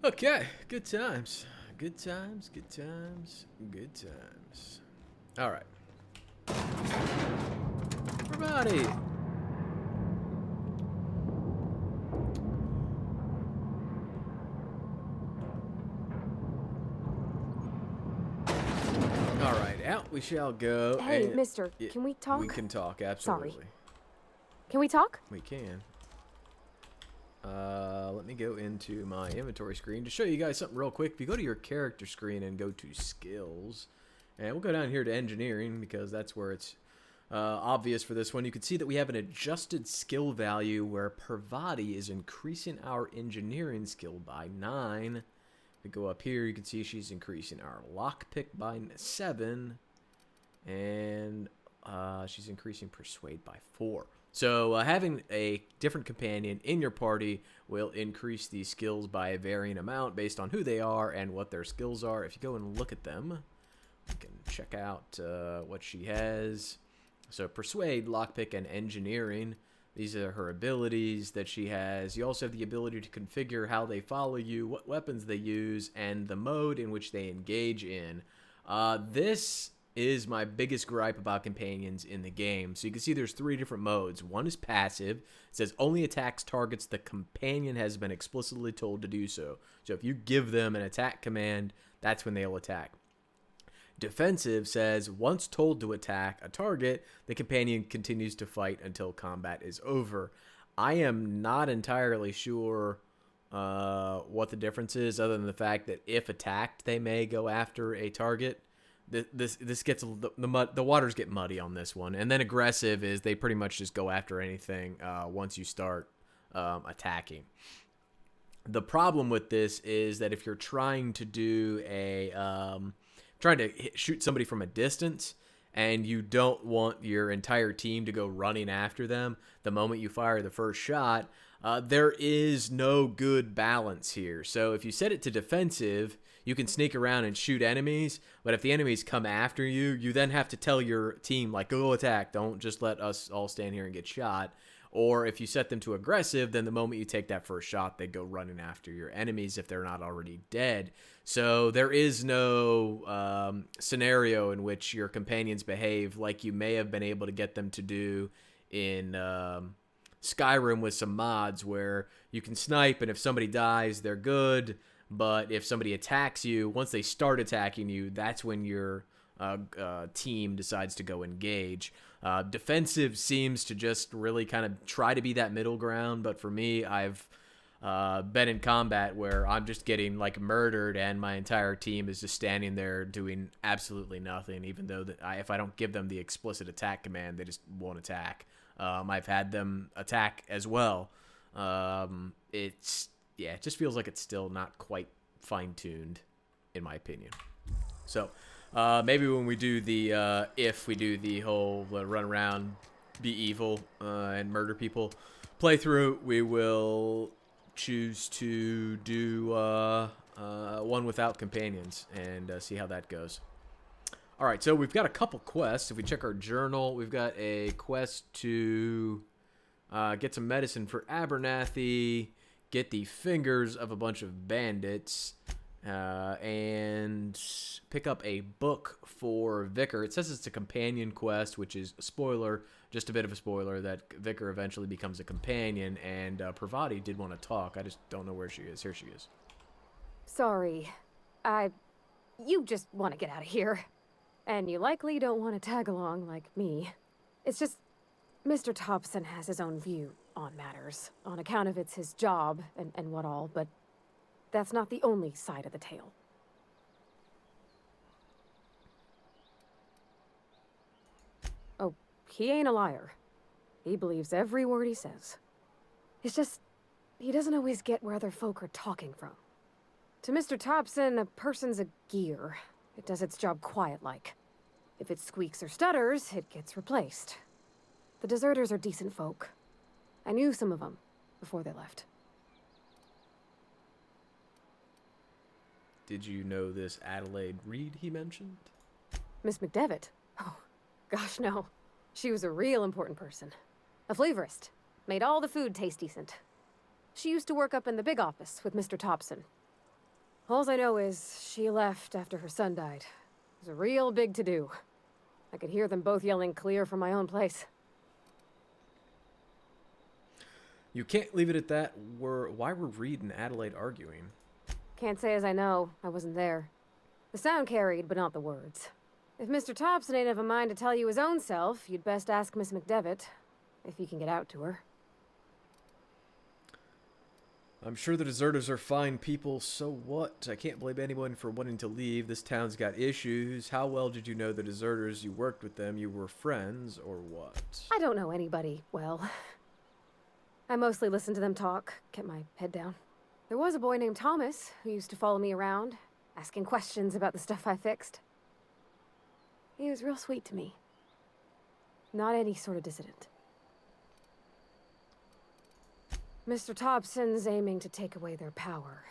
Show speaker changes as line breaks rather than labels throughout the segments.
Okay, good times. Good times, good times, good times. All right. Everybody. All right, out we shall go.
Hey,
And
mister, can we
we
talk?
can talk,
Sorry.
absolutely.
Can we talk?
We can. Let me go into my inventory screen to show you guys something real quick. If you go to your character screen and go to skills, and we'll go down here to engineering because that's where it's obvious for this one. You can see that we have an adjusted skill value where Parvati is increasing our engineering skill by 9. If we go up here, you can see she's increasing our lockpick by 7, and she's increasing persuade by 4. So having a different companion in your party will increase these skills by a varying amount based on who they are and what their skills are. If you go and look at them, you can check out what she has. So persuade, lockpick, and engineering. These are her abilities that she has. You also have the ability to configure how they follow you, what weapons they use, and the mode in which they engage in. This is my biggest gripe about companions in the game. So you can see there's 3 different modes. One is passive. It says only attacks targets the companion has been explicitly told to do so. So if you give them an attack command, that's when they'll attack. Defensive says once told to attack a target, the companion continues to fight until combat is over. I am not entirely sure what the difference is, other than the fact that if attacked, they may go after a target. This gets the waters get muddy on this one, and then aggressive is they pretty much just go after anything once you start attacking. The problem with this is that if you're trying to do trying to shoot somebody from a distance and you don't want your entire team to go running after them the moment you fire the first shot, there is no good balance here. So if you set it to defensive, you can sneak around and shoot enemies, but if the enemies come after you, you then have to tell your team, like, go attack, don't just let us all stand here and get shot. Or if you set them to aggressive, then the moment you take that first shot, they go running after your enemies if they're not already dead. So there is no scenario in which your companions behave like you may have been able to get them to do in Skyrim with some mods where you can snipe, and if somebody dies, they're good. But if somebody attacks you, once they start attacking you, that's when your team decides to go engage. Defensive seems to just really kind of try to be that middle ground, but for me, I've been in combat where I'm just getting like murdered and my entire team is just standing there doing absolutely nothing, even though if I don't give them the explicit attack command, they just won't attack. I've had them attack as well. It just feels like it's still not quite fine-tuned, in my opinion. So maybe when we do if we do the whole run around, be evil, and murder people playthrough, we will choose to do one without companions and see how that goes. All right, so we've got a couple quests. If we check our journal, we've got a quest to get some medicine for Abernathy, get the fingers of a bunch of bandits, and pick up a book for Vicar. It says it's a companion quest, which is a spoiler, just a bit of a spoiler, that Vicar eventually becomes a companion, and Pravati did want to talk. I just don't know where she is. Here she is.
Sorry. You just want to get out of here. And you likely don't want to tag along like me. It's just, Mr. Thompson has his own view on matters, on account of it's his job and what all, but that's not the only side of the tale. Oh, he ain't a liar. He believes every word he says. It's just, he doesn't always get where other folk are talking from. To Mr. Thompson, a person's a gear. It does its job quiet-like. If it squeaks or stutters, it gets replaced. The deserters are decent folk. I knew some of them before they left.
Did you know this Adelaide Reed he mentioned?
Miss McDevitt? Oh, gosh, no. She was a real important person. A flavorist. Made all the food taste decent. She used to work up in the big office with Mr. Thompson. All I know is she left after her son died. It was a real big to-do. I could hear them both yelling clear from my own place.
You can't leave it at that. Why were Reed and Adelaide arguing?
Can't say as I know. I wasn't there. The sound carried, but not the words. If Mr. Thompson ain't of a mind to tell you his own self, you'd best ask Miss McDevitt, if you can get out to her.
I'm sure the deserters are fine people, so what? I can't blame anyone for wanting to leave. This town's got issues. How well did you know the deserters? You worked with them, you were friends, or what?
I don't know anybody well. I mostly listened to them talk, kept my head down. There was a boy named Thomas who used to follow me around, asking questions about the stuff I fixed. He was real sweet to me. Not any sort of dissident. Mr. Thompson's aiming to take away their power.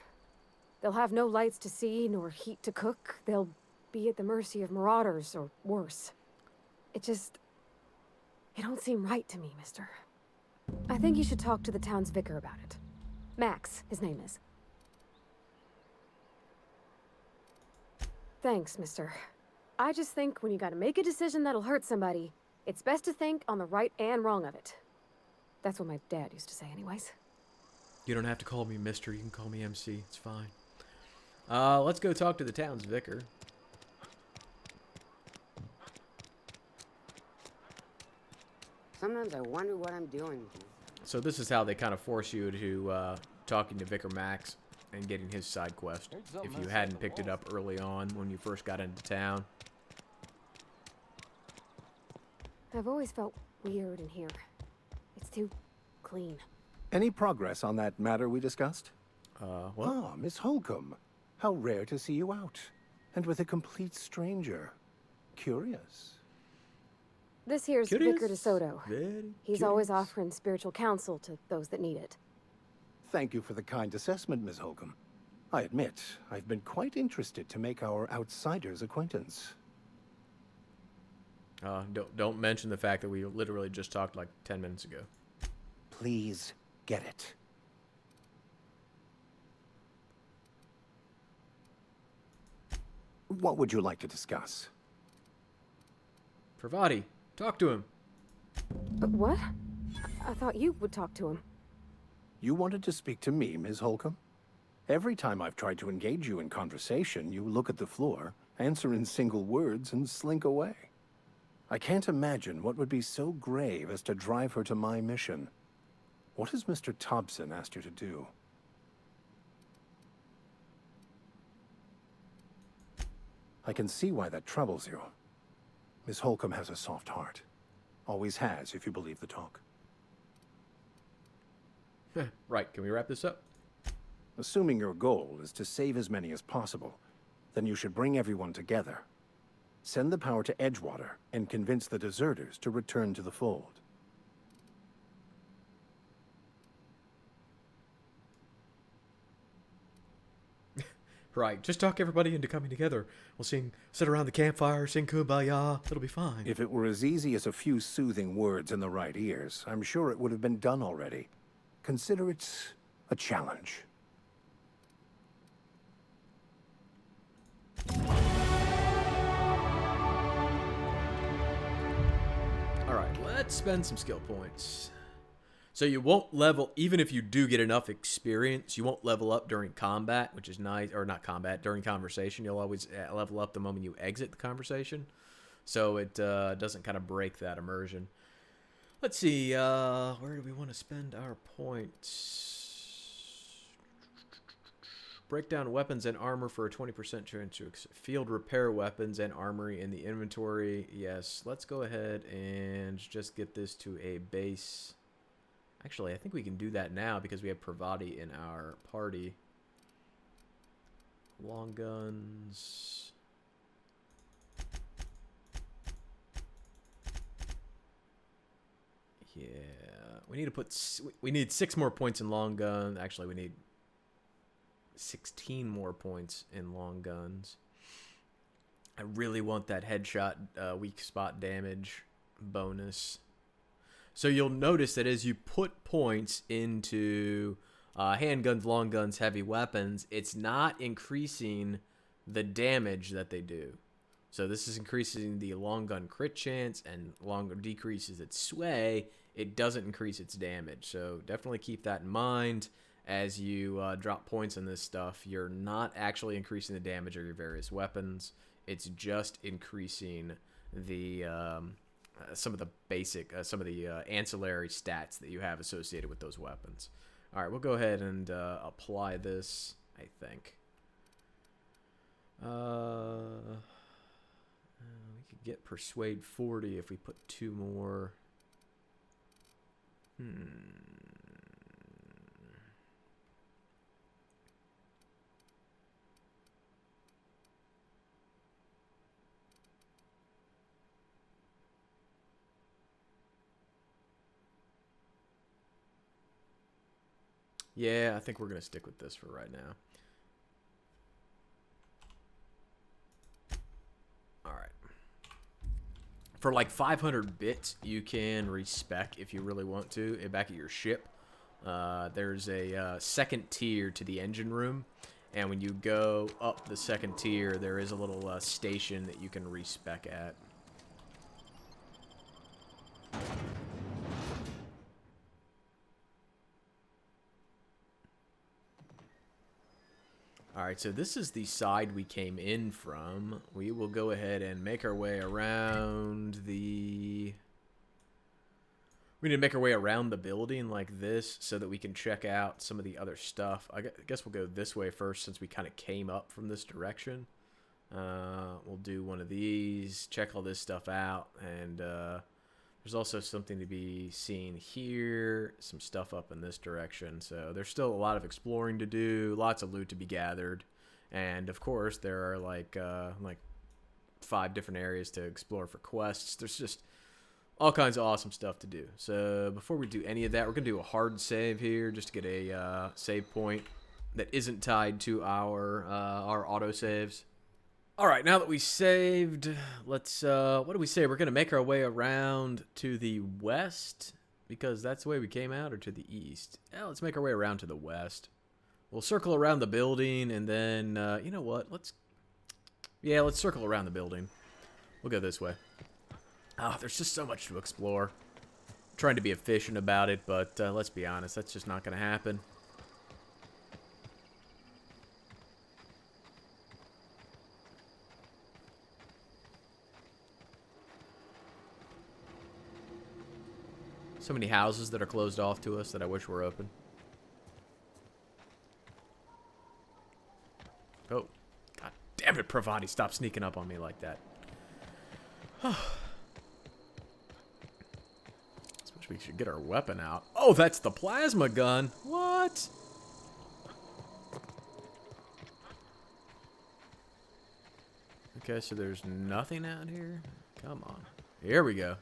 They'll have no lights to see, nor heat to cook. They'll be at the mercy of marauders, or worse. It don't seem right to me, mister. I think you should talk to the town's vicar about it. Max, his name is. Thanks, mister. I just think when you gotta make a decision that'll hurt somebody, it's best to think on the right and wrong of it. That's what my dad used to say anyways.
You don't have to call me mister, you can call me MC, it's fine. Let's go talk to the town's vicar.
Sometimes I wonder what I'm doing.
So this is how they kind of force you to talking to Vicar Max and getting his side quest, if you hadn't picked it up early on when you first got into town.
I've always felt weird in here. It's too clean.
Any progress on that matter we discussed?
What?
Ah, Miss Holcomb. How rare to see you out. And with a complete stranger. Curious.
This here's
Curious?
Vicar DeSoto.
Very
He's always
curious.
offering spiritual counsel to those that need it.
Thank you for the kind assessment, Miss Holcomb. I admit, I've been quite interested to make our outsider's acquaintance.
Don't mention the fact that we literally just talked like 10 minutes ago.
Please get it. What would you like to discuss?
Pravati, talk to him.
What? I thought you would talk to him.
You wanted to speak to me, Ms. Holcomb? Every time I've tried to engage you in conversation, you look at the floor, answer in single words, and slink away. I can't imagine what would be so grave as to drive her to my mission. What has Mr. Thompson asked you to do? I can see why that troubles you. Miss Holcomb has a soft heart. Always has, if you believe the talk.
Right, can we wrap this up?
Assuming your goal is to save as many as possible, then you should bring everyone together. Send the power to Edgewater and convince the deserters to return to the fold.
Right, just talk everybody into coming together. We'll sit around the campfire, sing Kumbaya. It'll be fine.
If it were as easy as a few soothing words in the right ears, I'm sure it would have been done already. Consider it a challenge.
Alright, let's spend some skill points. So you won't level, even if you do get enough experience, you won't level up during combat, which is nice, or not combat, during conversation. You'll always level up the moment you exit the conversation. So it doesn't kind of break that immersion. Let's see, where do we want to spend our points? Break down weapons and armor for a 20% chance to field repair weapons and armory in the inventory. Yes, let's go ahead and just get this to a base. Actually, I think we can do that now because we have Pravati in our party. Long guns. Yeah, we need to put. We need 6 more points in long gun. Actually, we need 16 more points in long guns. I really want that headshot weak spot damage bonus. So you'll notice that as you put points into handguns, long guns, heavy weapons, it's not increasing the damage that they do. So this is increasing the long gun crit chance and decreases its sway. It doesn't increase its damage. So definitely keep that in mind as you drop points on this stuff. You're not actually increasing the damage of your various weapons. It's just increasing the some of the basic, ancillary stats that you have associated with those weapons. All right, we'll go ahead and apply this, I think. We could get Persuade 40 if we put 2 more. Yeah, I think we're going to stick with this for right now. Alright. For like 500 bits, you can respec if you really want to. Back at your ship, there's a second tier to the engine room. And when you go up the second tier, there is a little station that you can respec at. Alright, so this is the side we came in from. We will go ahead and make our way around the... We need to make our way around the building like this so that we can check out some of the other stuff. I guess we'll go this way first since we kind of came up from this direction. We'll do one of these, check all this stuff out, and there's also something to be seen here, some stuff up in this direction. So there's still a lot of exploring to do, lots of loot to be gathered, and of course there are like 5 different areas to explore for quests. There's just all kinds of awesome stuff to do. So before we do any of that, we're gonna do a hard save here just to get a save point that isn't tied to our auto saves. All right, now that we saved, let's, what do we say? We're going to make our way around to the west, because that's the way we came out, or to the east? Yeah, let's make our way around to the west. We'll circle around the building, and then, you know what? Let's circle around the building. We'll go this way. Oh, there's just so much to explore. I'm trying to be efficient about it, but let's be honest, that's just not going to happen. So many houses that are closed off to us that I wish were open. Oh, god damn it, Pravati, stop sneaking up on me like that. Suppose we should get our weapon out. Oh, that's the plasma gun. What? Okay, so there's nothing out here. Come on. Here we go.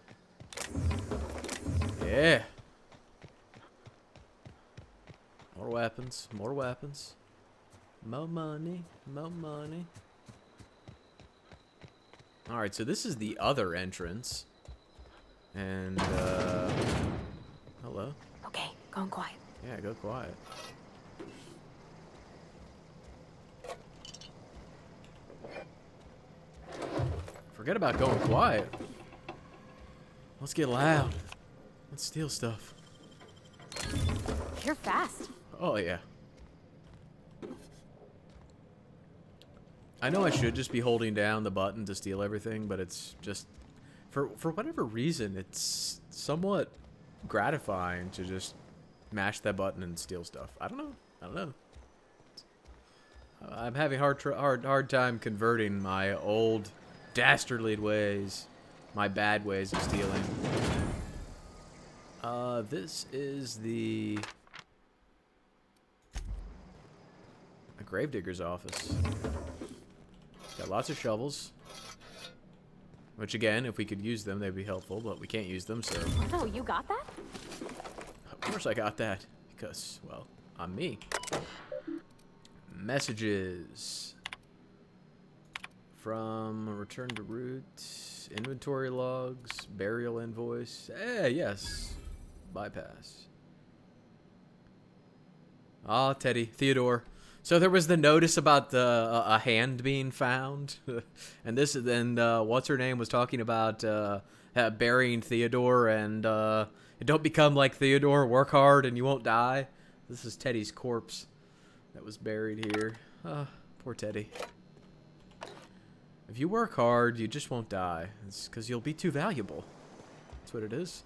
Yeah. More weapons, more weapons. More money, more money. Alright, so this is the other entrance. And, hello?
Okay, going quiet.
Yeah, go quiet. Forget about going quiet. Let's get loud. Let's steal stuff.
You're fast.
Oh, yeah. I know I should just be holding down the button to steal everything, but it's just... For whatever reason, it's somewhat gratifying to just mash that button and steal stuff. I don't know. I'm having hard time converting my old dastardly ways, my bad ways of stealing. This is the gravedigger's office. Got lots of shovels. Which, again, if we could use them, they'd be helpful, but we can't use them, so...
Oh, you got that?
Of course I got that, because, well, I'm me. Messages. From return to route, inventory logs, burial invoice. Yes. Bypass. Ah, Teddy, Theodore. So there was the notice about the a hand being found, and this then what's her name was talking about burying Theodore and don't become like Theodore, work hard and you won't die. This is Teddy's corpse that was buried here. Poor Teddy. If you work hard, you just won't die. It's because you'll be too valuable. That's what it is.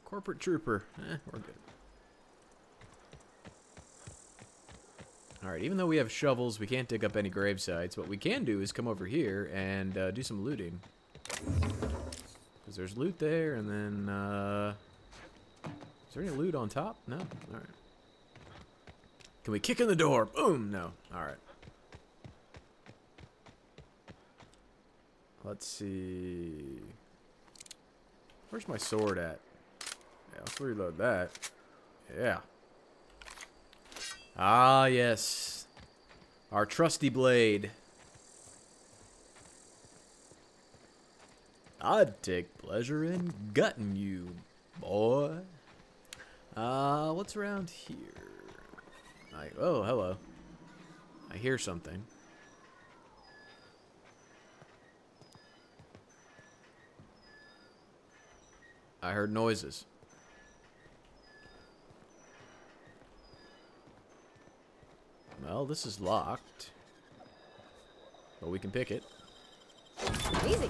Corporate trooper. We're good. Alright, even though we have shovels, we can't dig up any grave sites. What we can do is come over here and do some looting. Because there's loot there, and then, is there any loot on top? No? Alright. Can we kick in the door? Boom! No. Alright. Let's see. Where's my sword at? Yeah, let's reload that. Yeah. Ah, yes. Our trusty blade. I'd take pleasure in gutting you, boy. What's around here? Oh, hello. I hear something. I heard noises. Well, this is locked. But we can pick it.
Easy.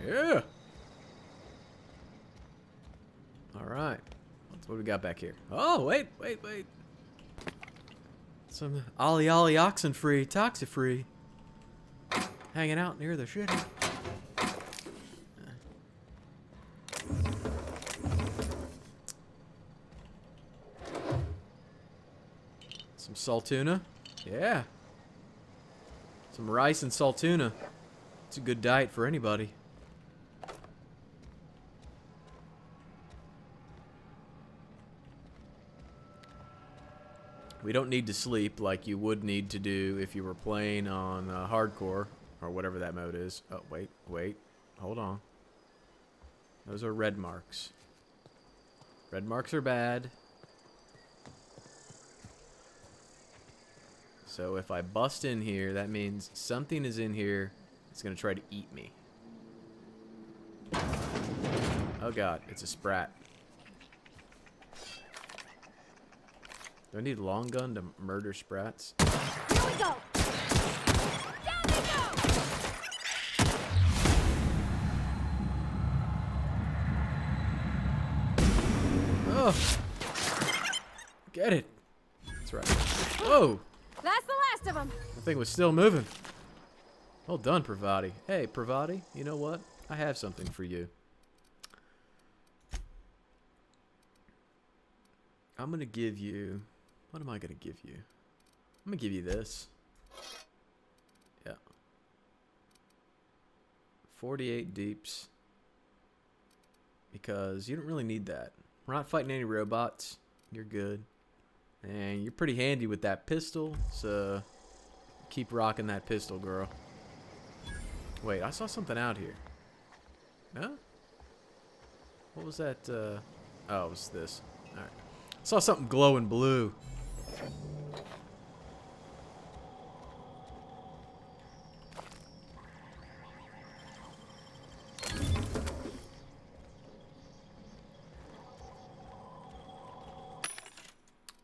Yeah. Alright. What do we got back here? Oh, wait. Some Ollie oxen free, toxic free. Hanging out near the shit. Some salt tuna. Yeah. Some rice and salt tuna. It's a good diet for anybody. We don't need to sleep like you would need to do if you were playing on hardcore or whatever that mode is. Oh, wait. Hold on. Those are red marks. Red marks are bad. So if I bust in here, that means something is in here that's going to try to eat me. Oh god, it's a sprat. Do I need a long gun to murder sprats?
Here we go. Down they go.
Oh! Get it! That's right. Whoa!
That's the last of them.
That thing was still moving. Well done, Pravati. Hey, Pravati, you know what? I have something for you. I'm gonna give you... What am I gonna give you? I'm gonna give you this. Yeah. 48 deeps. Because you don't really need that. We're not fighting any robots. You're good. And you're pretty handy with that pistol, so keep rocking that pistol, girl. Wait, I saw something out here. No? What was that? Oh, it was this. Alright. I saw something glowing blue.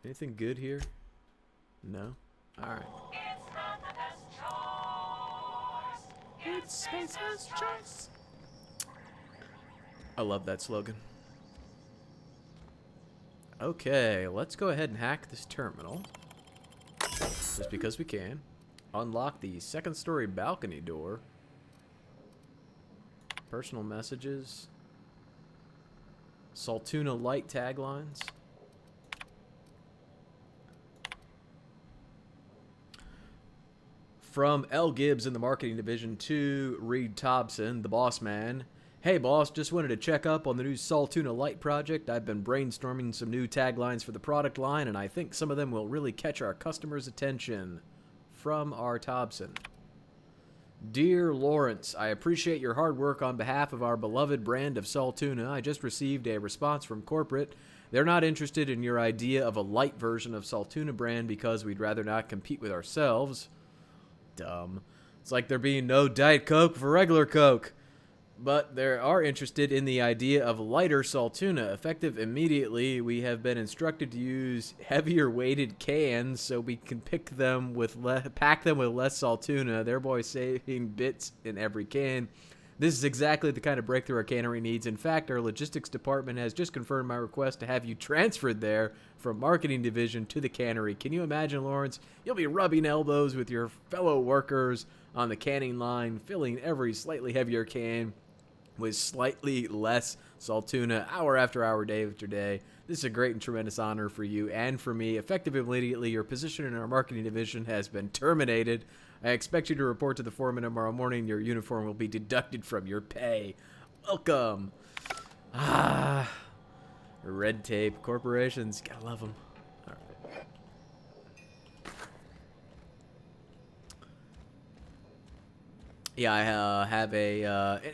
Anything good here? No? Alright. It's Spacer's choice. I love that slogan. Okay, let's go ahead and hack this terminal. Just because we can. Unlock the second story balcony door. Personal messages. Saltuna light taglines. From L. Gibbs in the marketing division to Reed Thompson, the boss man. Hey boss, just wanted to check up on the new Saltuna Light project. I've been brainstorming some new taglines for the product line, and I think some of them will really catch our customers' attention. From R. Thompson. Dear Lawrence, I appreciate your hard work on behalf of our beloved brand of salt tuna. I just received a response from corporate. They're not interested in your idea of a light version of salt tuna brand because we'd rather not compete with ourselves. Dumb. It's like there being no Diet Coke for regular Coke. But they are interested in the idea of lighter salt tuna. Effective immediately, we have been instructed to use heavier weighted cans so we can pack them with less salt tuna, thereby saving bits in every can. This is exactly the kind of breakthrough our cannery needs. In fact, our logistics department has just confirmed my request to have you transferred there from marketing division to the cannery. Can you imagine, Lawrence? You'll be rubbing elbows with your fellow workers on the canning line, filling every slightly heavier can with slightly less salt tuna hour after hour, day after day. This is a great and tremendous honor for you and for me. Effective immediately, your position in our marketing division has been terminated. I expect you to report to the foreman tomorrow morning. Your uniform will be deducted from your pay. Welcome. Red tape. Corporations. Gotta love them. All right. Yeah, I have a,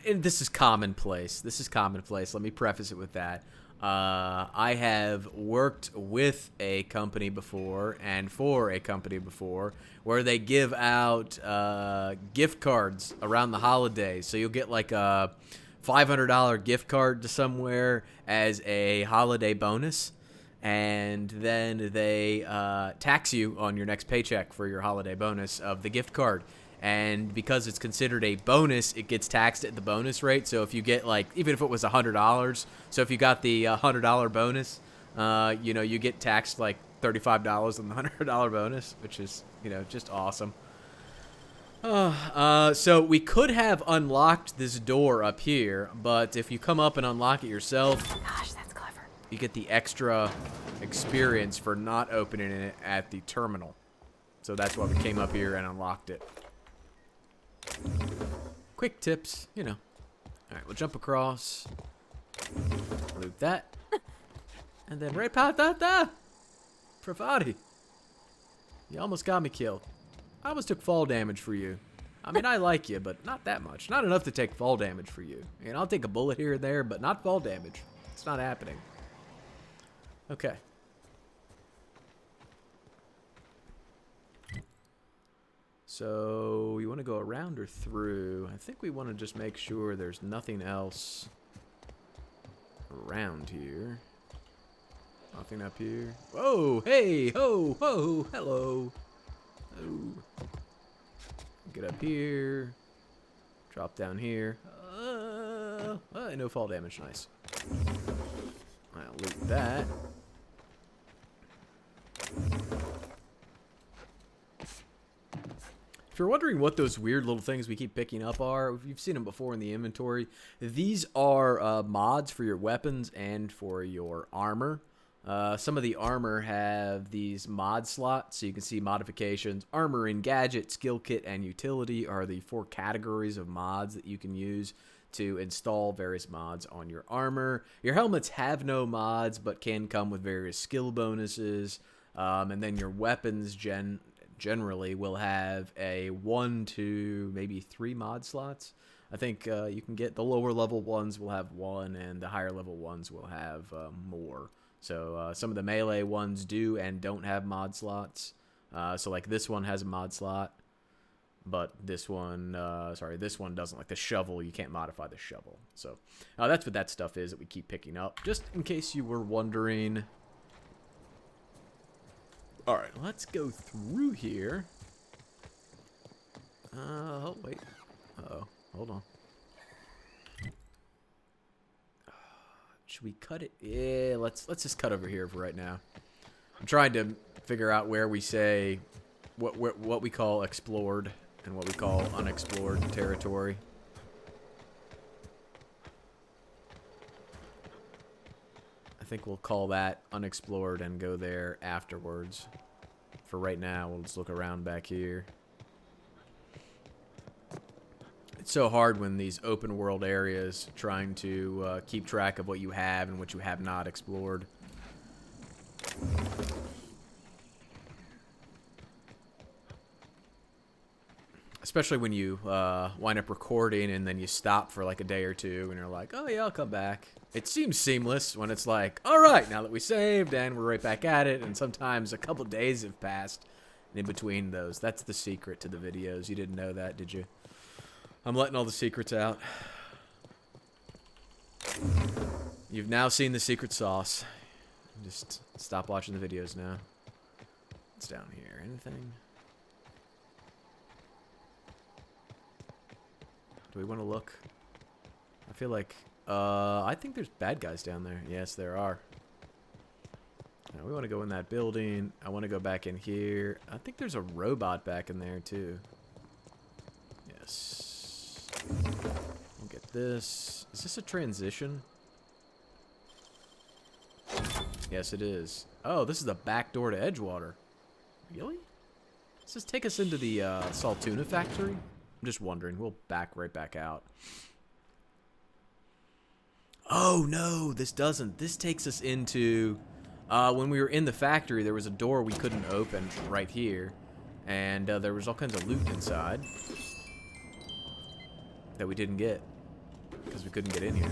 and this is commonplace. This is commonplace. Let me preface it with that. I have worked with a company before and for a company before where they give out gift cards around the holidays. So you'll get like a $500 gift card to somewhere as a holiday bonus. And then they tax you on your next paycheck for your holiday bonus of the gift card. And because it's considered a bonus, it gets taxed at the bonus rate. So if you get like, even if it was $100, so if you got the $100 bonus, you get taxed like $35 on the $100 bonus, which is, just awesome. So we could have unlocked this door up here, but if you come up and unlock it yourself,
Gosh, that's clever.
you get the extra experience for not opening it at the terminal. So that's why we came up here and unlocked it. Quick tips, Alright, we'll jump across. Loot that. And then right past that. Pravati. You almost got me killed. I almost took fall damage for you. I mean, I like you, but not that much. Not enough to take fall damage for you. I'll take a bullet here and there, but not fall damage. It's not happening. Okay. So, you want to go around or through? I think we want to just make sure there's nothing else around here. Nothing up here. Whoa! Hey! Ho! Ho! Hello! Oh. Get up here. Drop down here. No fall damage. Nice. I'll loot that. If you're wondering what those weird little things we keep picking up are, if you've seen them before in the inventory, these are mods for your weapons and for your armor. Some of the armor have these mod slots, so you can see modifications. Armor and gadget, skill kit, and utility are the 4 categories of mods that you can use to install various mods on your armor. Your helmets have no mods, but can come with various skill bonuses. And then your weapons generally will have a 1 to maybe 3 mod slots. I think you can get the lower level ones will have 1, and the higher level ones will have more. So some of the melee ones do and don't have mod slots. So like this one has a mod slot, but this one, this one doesn't. Like the shovel, you can't modify the shovel. So that's what that stuff is that we keep picking up, just in case you were wondering. All right, let's go through here. Oh, wait. Uh-oh. Hold on. Should we cut it? Yeah, let's just cut over here for right now. I'm trying to figure out where we say what we call explored and what we call unexplored territory. I think we'll call that unexplored and go there afterwards. For right now, we'll just look around back here. It's so hard when these open world areas trying to keep track of what you have and what you have not explored. Especially when you wind up recording and then you stop for like a day or two and you're like, oh yeah, I'll come back. It seems seamless when it's like, all right, now that we saved and we're right back at it, and sometimes a couple days have passed in between those. That's the secret to the videos. You didn't know that, did you? I'm letting all the secrets out. You've now seen the secret sauce. Just stop watching the videos now. What's down here? Anything? Do we want to look? I feel like, I think there's bad guys down there. Yes, there are. Now, we want to go in that building. I want to go back in here. I think there's a robot back in there, too. Yes. We'll get this. Is this a transition? Yes, it is. Oh, this is the back door to Edgewater. Really? Does this take us into the Saltuna factory? I'm just wondering. We'll back right back out. Oh, no, this doesn't. This takes us into... when we were in the factory, there was a door we couldn't open right here. And there was all kinds of loot inside that we didn't get because we couldn't get in here.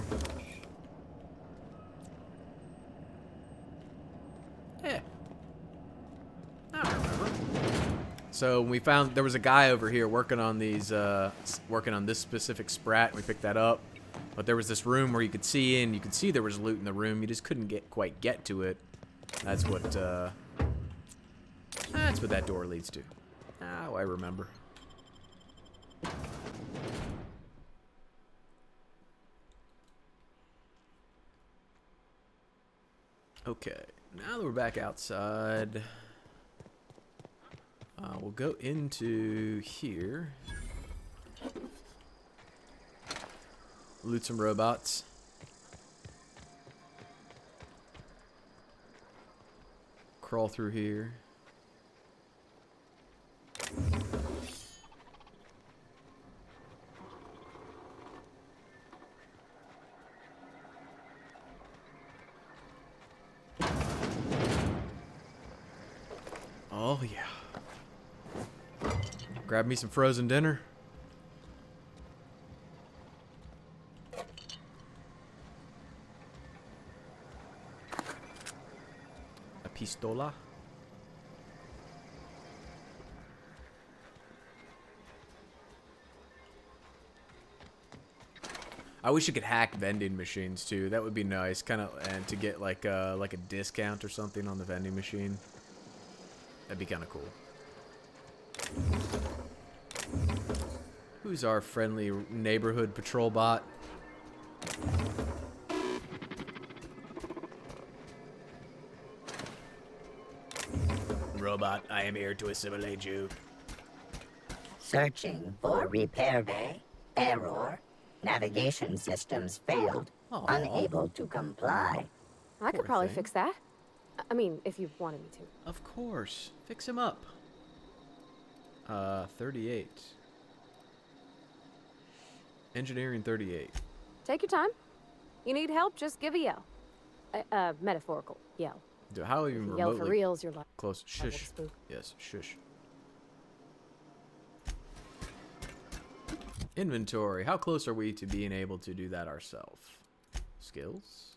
Yeah. I don't remember. So we found there was a guy over here working on these, working on this specific sprat. We picked that up, but there was this room where you could see in. You could see there was loot in the room. You just couldn't quite get to it. That's what that door leads to. Oh, I remember. Okay, now that we're back outside, we'll go into here. Loot some robots. Crawl through here. Oh yeah. Grab me some frozen dinner. A pistola. I wish you could hack vending machines too. That would be nice, kind of, and to get like a discount or something on the vending machine. That'd be kind of cool. Who's our friendly neighborhood patrol bot? Robot, I am here to assimilate you.
Searching for repair bay. Error. Navigation systems failed.
Aw.
Unable to comply.
I
Poor
could probably
thing.
fix that. I mean, if you wanted me to.
Of course. Fix him up. 38. Engineering 38.
Take your time. You need help, just give a yell. Metaphorical yell.
How
If
even
you yell for
remotely
reals, you're like,
close?
liable to
Shush.
spook.
Yes, shush. Inventory. How close are we to being able to do that ourselves? Skills?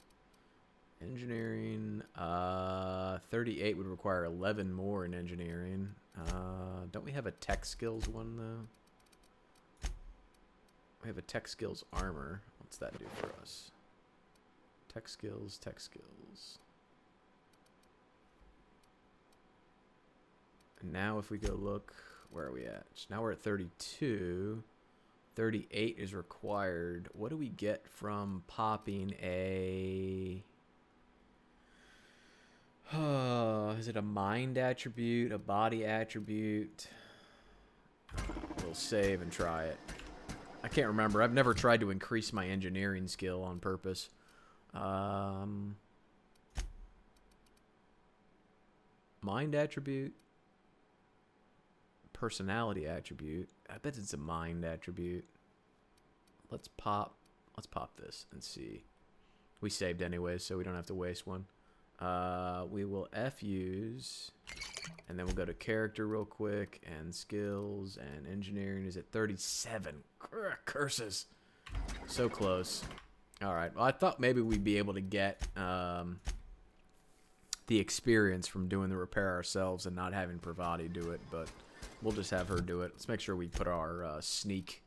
Engineering. 38 would require 11 more in engineering. Don't we have a tech skills one, though? We have a tech skills armor. What's that do for us? Tech skills, tech skills. And now if we go look, where are we at? So now we're at 32. 38 is required. What do we get from popping a... is it a mind attribute, a body attribute? We'll save and try it. I can't remember. I've never tried to increase my engineering skill on purpose. Mind attribute. Personality attribute. I bet it's a mind attribute. Let's pop this and see. We saved anyway, so we don't have to waste one. We will use And then we'll go to character real quick, and skills, and engineering is at 37. Curses. So close. Alright, well, I thought maybe we'd be able to get the experience from doing the repair ourselves and not having Pravati do it, but we'll just have her do it. Let's make sure we put our sneak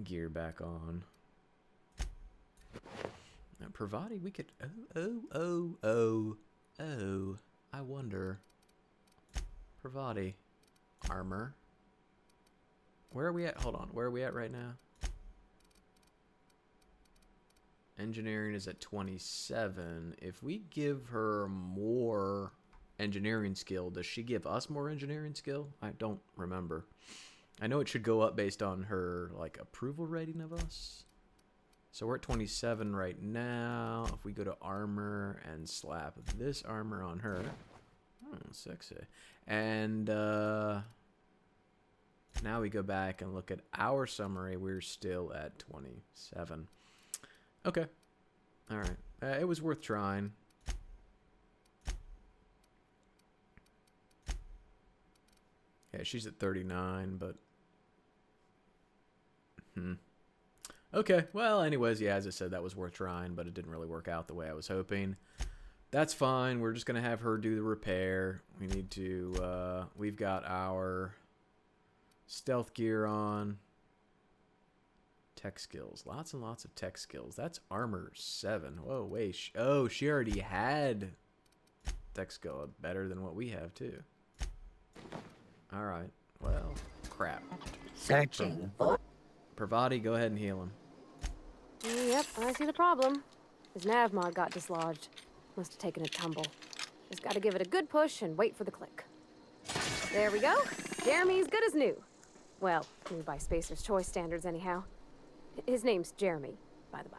gear back on. Now, Pravati, we could... Oh, I wonder... Pravati. Armor. Where are we at? Hold on. Where are we at right now? Engineering is at 27. If we give her more engineering skill, does she give us more engineering skill? I don't remember. I know it should go up based on her, like, approval rating of us. So we're at 27 right now. If we go to armor and slap this armor on her. Oh, sexy. And now we go back and look at our summary. We're still at 27. Okay. Alright. It was worth trying. Yeah, she's at 39, but... Okay, well, anyways, yeah, as I said, that was worth trying, but it didn't really work out the way I was hoping. That's fine. We're just going to have her do the repair. We need to... we've got our stealth gear on. Tech skills. Lots and lots of tech skills. That's armor 7. Whoa, wait. Oh, she already had tech skill better than what we have, too. Alright. Well, crap.
Searching for...
Pravati, go ahead and heal him.
Yep, I see the problem. His nav mod got dislodged. Must have taken a tumble. Just gotta give it a good push and wait for the click. There we go. Jeremy's good as new. Well, new by Spacer's Choice standards anyhow. His name's Jeremy, by the by.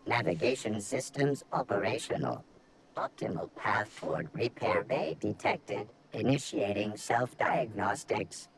Navigation systems operational. Optimal path toward repair bay detected. Initiating self-diagnostics.